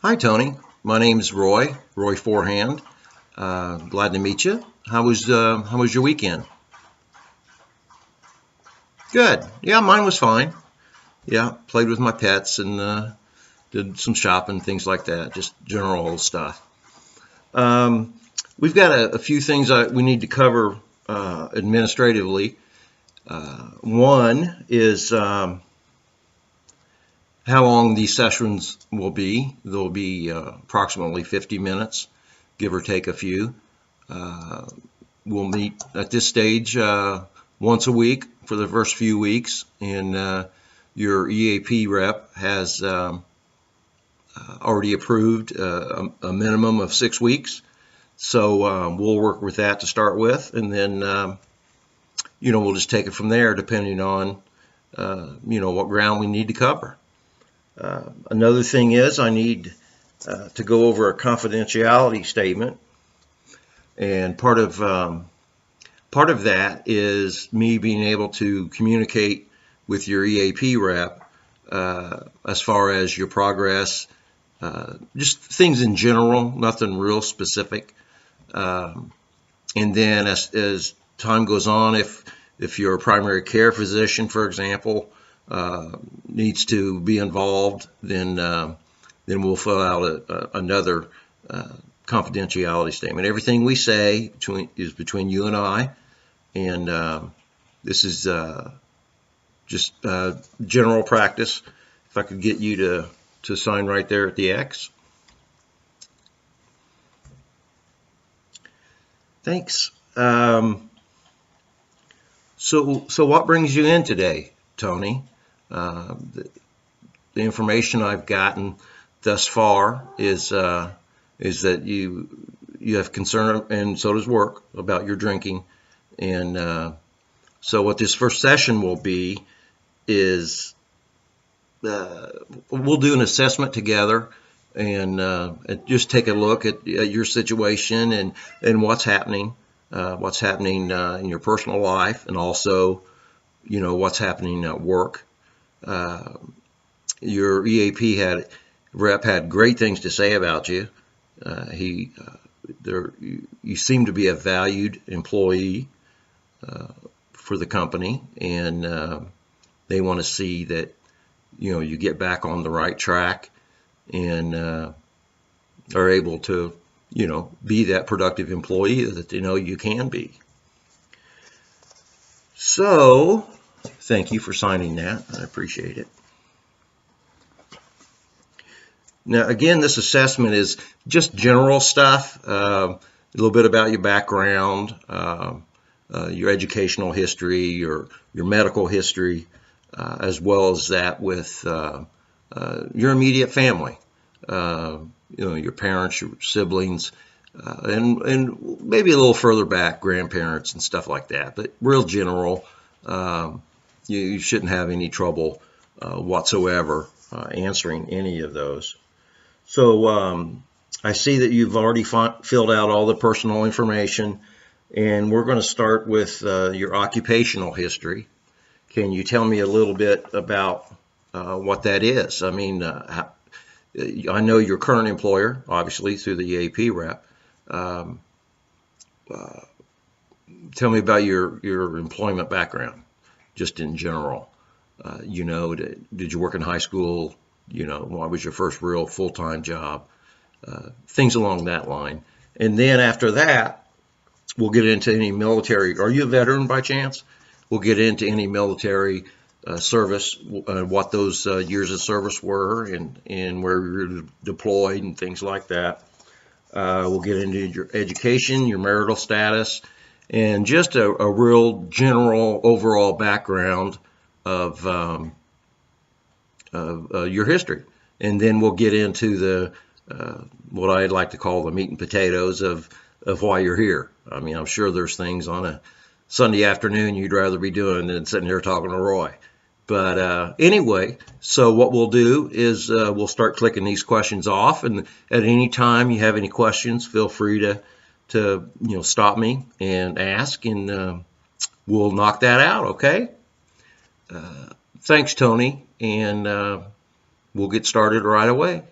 Hi, Tony. My name's Roy Forehand. Glad to meet you. How was your weekend? Good. Yeah, mine was fine. Yeah, played with my pets and did some shopping, things like that. Just general old stuff. Um, we've got a few things we need to cover administratively. One is how long these sessions will be. They'll be approximately 50 minutes, give or take a few. We'll meet at this stage once a week for the first few weeks, and your EAP rep has already approved a minimum of 6 weeks. So we'll work with that to start with, and then we'll just take it from there depending on what ground we need to cover. Another thing is I need to go over a confidentiality statement, and part of that is me being able to communicate with your EAP rep as far as your progress, just things in general, nothing real specific. And then as time goes on, if your primary care physician, for example, needs to be involved, then we'll fill out another confidentiality statement. Everything we say is between you and I, and this is just general practice. If I could get you to sign right there at the X. Thanks. So what brings you in today, Tony? The information I've gotten thus far is that you have concern, and so does work, about your drinking. And so what this first session will be is we'll do an assessment together and just take a look at your situation and what's happening in your personal life, and also what's happening at work. Your EAP rep had great things to say about you. You seem to be a valued employee for the company, and they want to see that you get back on the right track and are able to be that productive employee that they know you can be. So thank you for signing that. I appreciate it. Now, again, this assessment is just general stuff, a little bit about your background, your educational history, your medical history, as well as that with your immediate family, your parents, your siblings, and maybe a little further back, grandparents and stuff like that, but real general. You shouldn't have any trouble whatsoever answering any of those. So I see that you've already filled out all the personal information, and we're going to start with your occupational history. Can you tell me a little bit about what that is? I mean, I know your current employer, obviously, through the EAP rep. Tell me about your employment background, just in general. Did you work in high school? What was your first real full-time job? Things along that line. And then after that, we'll get into any military. Are you a veteran by chance? We'll get into any military service, what those years of service were, and where you were deployed and things like that. We'll get into your education, your marital status, and just a real general overall background of your history. And then we'll get into the what I'd like to call the meat and potatoes of why you're here. I mean, I'm sure there's things on a Sunday afternoon you'd rather be doing than sitting here talking to Roy. But anyway, so what we'll do is we'll start clicking these questions off, and at any time you have any questions, feel free to stop me and ask, and we'll knock that out. Okay. Thanks, Tony, and we'll get started right away.